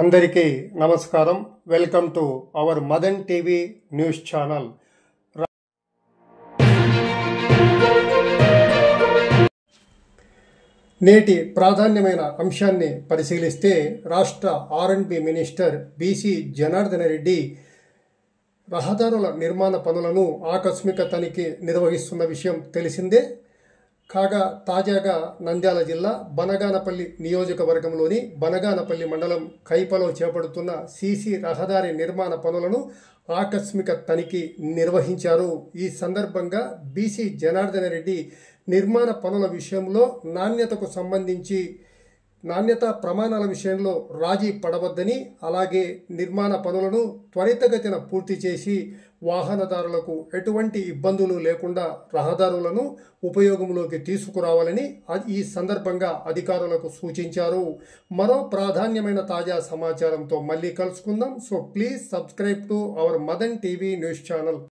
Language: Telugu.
అందరికీ నమస్కారం. Welcome to our Madan TV news channel. నేటి ప్రాధాన్యమైన అంశాన్ని పరిశీలిస్తే రాష్ట్ర ఆర్&బి మినిస్టర్ బీసీ జనార్దన రెడ్డి రహదారుల నిర్మాణ పనులను ఆకస్మిక తనిఖీ నిర్వహిస్తున్న విషయం తెలిసిందే. కాగా తాజాగా నంద్యాల జిల్లా బనగానపల్లి నియోజకవర్గంలోని బనగానపల్లి మండలం కైపలో చేపడుతున్న సీసీ రహదారి నిర్మాణ పనులను ఆకస్మిక తనిఖీ నిర్వహించారు. ఈ సందర్భంగా బీసీ జనార్దన రెడ్డి నిర్మాణ పనుల విషయంలో నాణ్యతా ప్రమాణాల విషయంలో రాజీ పడవద్దని, అలాగే నిర్మాణ పనులను త్వరితగతిన పూర్తి చేసి వాహనదారులకు ఎటువంటి ఇబ్బందులు లేకుండా రహదారులను ఉపయోగంలోకి తీసుకురావాలని ఈ సందర్భంగా అధికారులకు సూచించారు. మరో ప్రాధాన్యమైన తాజా సమాచారంతో మళ్ళీ కలుసుకుందాం. So please subscribe to our Madan TV news channel.